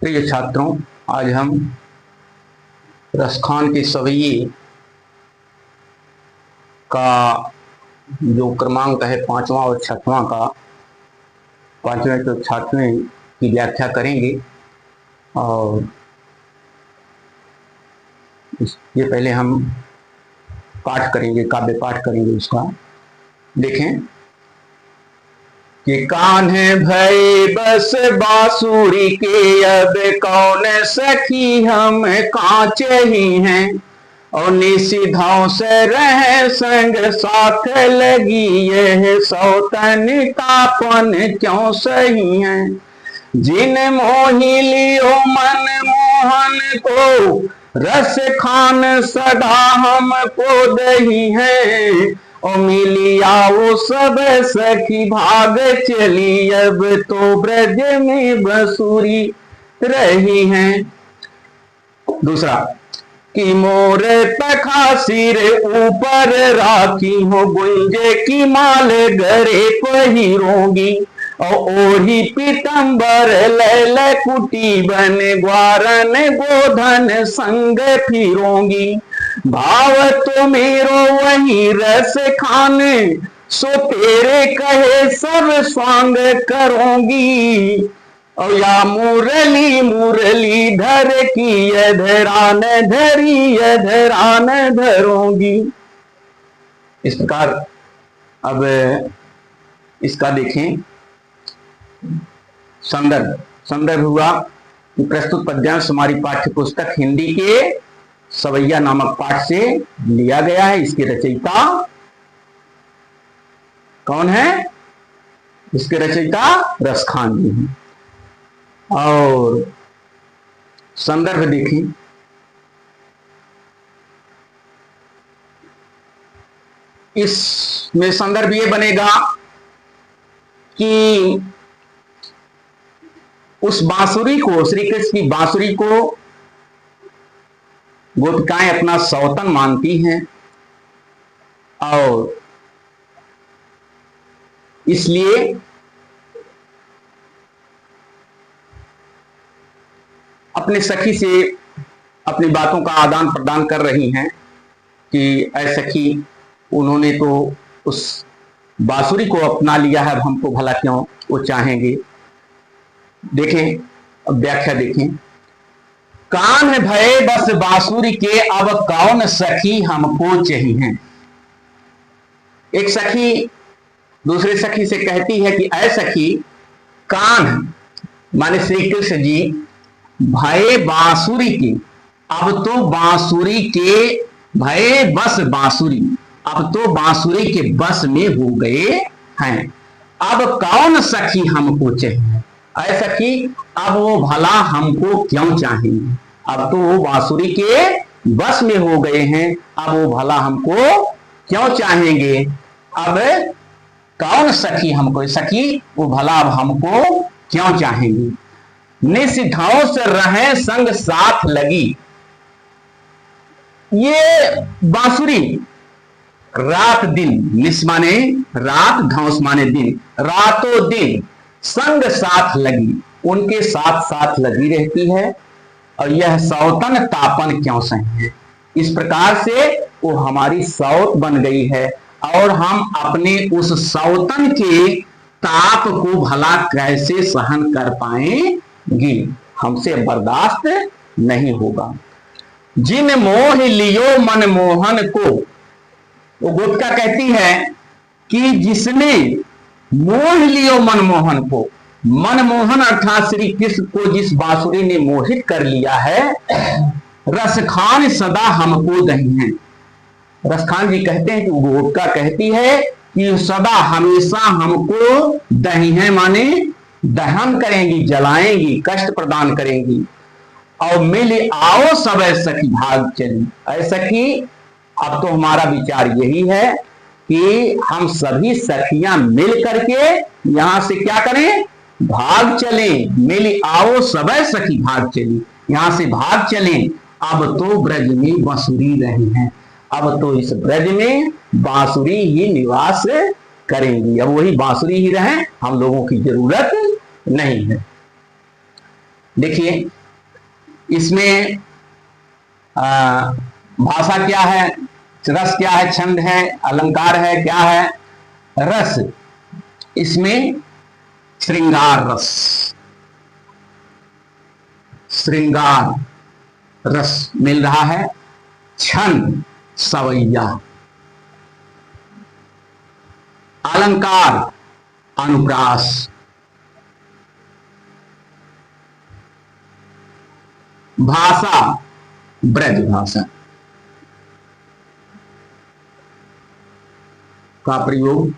प्रिय छात्रों, आज हम रसखान के सवैये का जो क्रमांक है पांचवा और छठवां का, पांचवें तो छठवें की व्याख्या करेंगे। और ये पहले हम पाठ करेंगे, काव्य पाठ करेंगे उसका। देखें कि कान्हे भई बस बांसुरी के, अब कौन सखी हम कांचे ही हैं। और निशिधाओं से रहे संग साथ लगी, यह सौतन तापन क्यों सही है। जिन मोही लियो मन मोहन को, रस खान सदा हमको दही है। और मिलिया वो सब सखी भाग चली, अब तो ब्रज में बसूरी रही हैं। दूसरा कि मोर तखा सिर ऊपर राखी हो, गुंजे की माल गरे पहिरोगी। और ही पीतंबर लैल कुटी बन, ग्वारन गोधन संग फिरोगी। भाव तो मेरो वही रस खाने, सो तेरे कहे सब स्वांग करोगी। और या मुरली मुरली धर की, धरान धरी धरान धरोगी। इस प्रकार अब इसका देखें संदर्भ हुआ प्रस्तुत पद्यांश हमारी पाठ्य पुस्तक हिंदी के सवैया नामक पाठ से लिया गया है। इसके रचयिता कौन है? इसके रचयिता रसखान जी हैं। और संदर्भ देखें, इसमें संदर्भ ये बनेगा कि उस बांसुरी को, श्री कृष्ण की बांसुरी को गोपिकाएं अपना सौतन मानती हैं, और इसलिए अपने सखी से अपनी बातों का आदान प्रदान कर रही हैं कि ऐ सखी, उन्होंने तो उस बांसुरी को अपना लिया है, अब हमको भला क्यों वो चाहेंगे। देखें, अब व्याख्या देखें। कान है भय बस बांसुरी के, अब कौन सखी हमको चाहिए। एक सखी दूसरे सखी से कहती है कि ऐ सखी, कान माने श्री कृष्ण जी भय बांसुरी के, अब तो बांसुरी के भय बस बांसुरी, अब तो बांसुरी के बस में हो गए हैं। अब कौन सखी हमको चाहिए। ऐ सखी, अब वो भला हमको क्यों चाहेंगे। अब तो वो बांसुरी के बस में हो गए हैं, अब वो भला हमको क्यों चाहेंगे। अब कौन सखी हमको, सखी वो भला अब हमको क्यों चाहेंगे। निशिधाओं से रहे संग साथ लगी, ये बांसुरी रात दिन, निस माने रात, धौंस माने दिन, रातों दिन संग साथ लगी, उनके साथ साथ लगी रहती है। और यह सौतन तापन क्यों सही है। इस प्रकार से वो हमारी सौत बन गई है, और हम अपने उस सौतन के ताप को भला कैसे सहन कर पाएंगे, हमसे बर्दाश्त नहीं होगा। जिन मोह लियो मन मोहन को, वो गोपिका कहती है कि जिसने मोह लियो मनमोहन को, मनमोहन अर्थात श्री कृष्ण को जिस बांसुरी ने मोहित कर लिया है, रसखान सदा हमको दही है। रसखान जी कहते हैं कि गोपिका कहती है कि सदा हमेशा हमको दही है, माने दहन करेंगी, जलाएंगी, कष्ट प्रदान करेंगी। और मिल आओ सब सखी भाग चली। ऐसा कि अब तो हमारा विचार यही है कि हम सभी सखियां मिल करके यहां से क्या करें, भाग चलें। मिल आओ सब सखी भाग चली, यहां से भाग चलें। अब तो ब्रज में बांसुरी रही हैं, अब तो इस ब्रज में बांसुरी ही निवास करेंगी। अब वही बांसुरी ही रहें, हम लोगों की जरूरत नहीं है। देखिए इसमें भाषा क्या है, रस क्या है, छंद है, अलंकार है, क्या है, रस। इसमें श्रृंगार रस, श्रृंगार रस मिल रहा है, छंद सवैया, अलंकार अनुप्रास, भाषा ब्रज भाषा का प्रयोग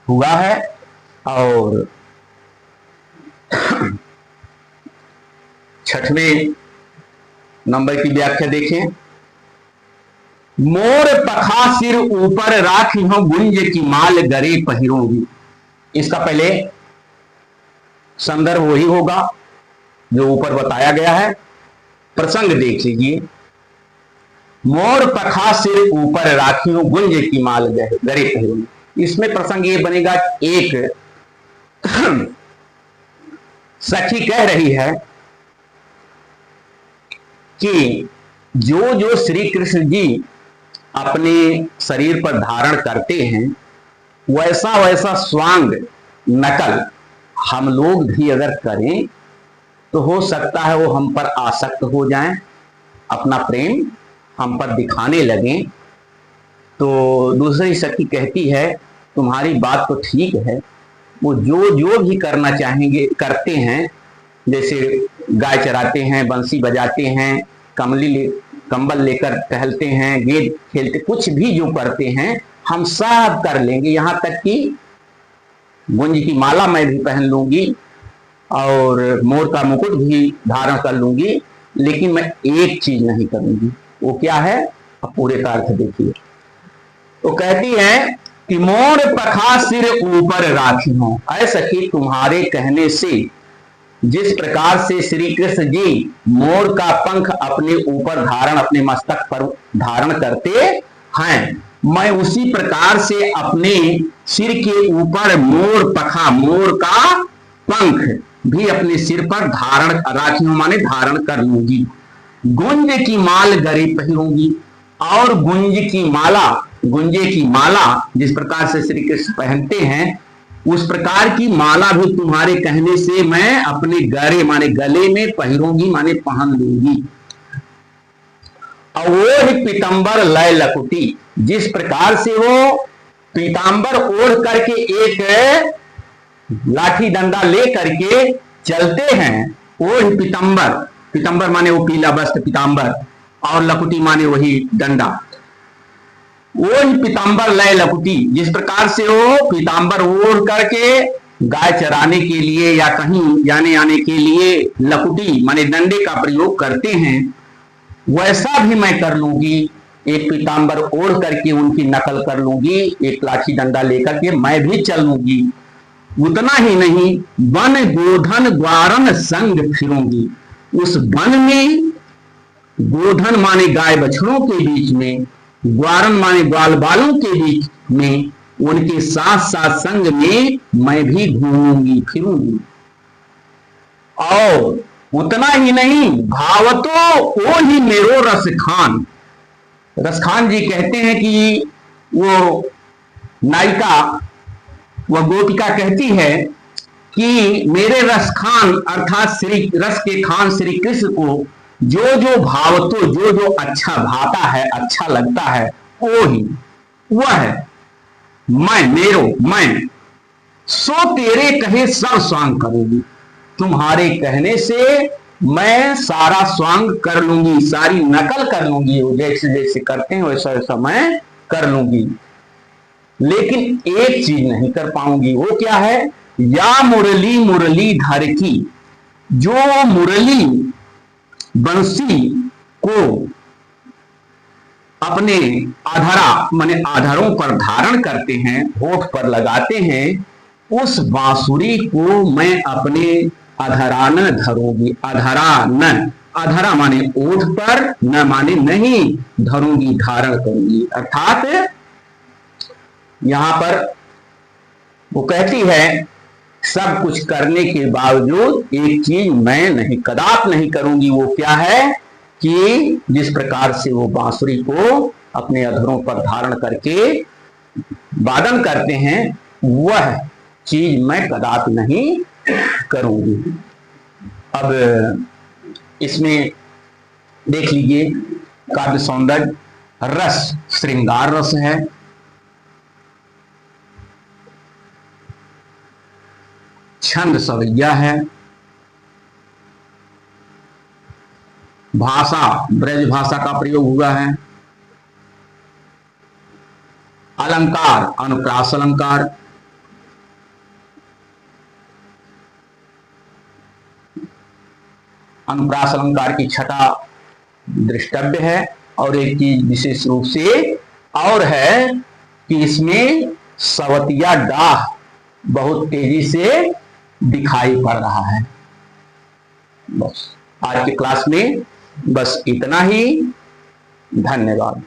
हुआ है। और छठवें नंबर की व्याख्या देखें, मोर पखा सिर ऊपर राखी हो गुंज की माल गरे पहिरोगी। इसका पहले संदर्भ वही होगा जो ऊपर बताया गया है। प्रसंग देख लीजिए, मोर पखा सिर ऊपर राखी हो गुंज की माल गरे पहिरोगी। इसमें प्रसंग ये बनेगा, एक सखी कह रही है कि जो जो श्री कृष्ण जी अपने शरीर पर धारण करते हैं वैसा वैसा स्वांग नकल हम लोग भी अगर करें तो हो सकता है वो हम पर आसक्त हो जाएं, अपना प्रेम हम पर दिखाने लगें। तो दूसरी सखी कहती है तुम्हारी बात तो ठीक है, वो जो जो भी करना चाहेंगे करते हैं, जैसे गाय चराते हैं, बंसी बजाते हैं, कंबल लेकर टहलते हैं, गेंद खेलते, कुछ भी जो करते हैं हम सब कर लेंगे, यहां तक कि गुंज की माला मैं भी पहन लूंगी और मोर का मुकुट भी धारण कर लूंगी, लेकिन मैं एक चीज नहीं करूंगी। वो क्या है, अब पूरे का अर्थ देखिए। तो कहती है कि मोर पखा सिर ऊपर राखी हो। ऐसा कि तुम्हारे कहने से जिस प्रकार से श्री कृष्ण जी मोर का पंख अपने ऊपर धारण, अपने मस्तक पर धारण करते हैं, मैं उसी प्रकार से अपने सिर के ऊपर मोर पखा, मोर का पंख भी अपने सिर पर धारण राखी हूं, माने धारण कर लूंगी। गुंज की माल गरे पहिरूंगी, और गुंज की माला, गुंजे की माला जिस प्रकार से श्री कृष्ण पहनते हैं उस प्रकार की माला भी तुम्हारे कहने से मैं अपने गरे माने गले में पहिरूंगी, माने पहन लूंगी। और वो ही पीतांबर लय लकुटी, जिस प्रकार से वो पीतांबर ओढ़ करके एक लाठी डंडा ले करके चलते हैं, वो ही पीतांबर, पीतांबर माने वो पीला वस्त्र पीतांबर, और लकुटी माने वही डंडा। वो ही पीतांबर लय लकुटी, जिस प्रकार से वो पीतांबर ओढ़ करके गाय चराने के लिए या कहीं जाने आने के लिए लकुटी माने डंडे का प्रयोग करते हैं, वैसा भी मैं कर लूंगी। एक पीतांबर ओढ़ करके उनकी नकल कर लूंगी, एक लाठी डंडा लेकर के मैं भी चल लूंगी। उतना ही नहीं, वन गोधन ग्वारन संग फिरूंगी। उस वन में गोधन माने गाय बछड़ों के बीच में, ग्वारन माने ग्वाल बालों के बीच में, उनके साथ साथ संग में मैं भी घूमूंगी फिरूंगी। और उतना ही नहीं, भावतो ओ ही मेरो रस खान। रस खान जी कहते हैं कि वो नायिका, वह गोपिका कहती है कि मेरे रस खान अर्थात श्री रस के खान श्री कृष्ण को जो जो भावतो, जो जो अच्छा भाता है, अच्छा लगता है, वो ही वह है मैं, मेरो मैं, सो तेरे कहे सब स्वांग करूंगी। तुम्हारे कहने से मैं सारा स्वांग कर लूंगी, सारी नकल कर लूंगी, जैसे जैसे करते हैं वैसा वैसा मैं कर लूंगी। लेकिन एक चीज नहीं कर पाऊंगी, वो क्या है, या मुरली मुरली धर की, जो मुरली बंसी को अपने आधारा माने आधारों पर धारण करते हैं, होठ पर लगाते हैं, उस बांसुरी को मैं अपने अधरान धरूंगी। अधरा न, अधरा माने ओठ पर, न माने नहीं, धरूंगी धारण करूंगी। अर्थात यहां पर वो कहती है सब कुछ करने के बावजूद एक चीज मैं नहीं, कदापि नहीं करूंगी। वो क्या है कि जिस प्रकार से वो बांसुरी को अपने अधरों पर धारण करके वादन करते हैं, वह चीज मैं कदापि नहीं करूंगी। अब इसमें देख लीजिए, काव्य सौंदर्य रस श्रृंगार रस है, छंद सवैया है, भाषा ब्रज भाषा का प्रयोग हुआ है, अलंकार अनुप्रास अलंकार, अनुप्रास अलंकार की छटा दृष्टव्य है। और एक चीज विशेष रूप से और है कि इसमें सवतिया डाह बहुत तेजी से दिखाई पड़ रहा है। बस आज की क्लास में बस इतना ही। धन्यवाद।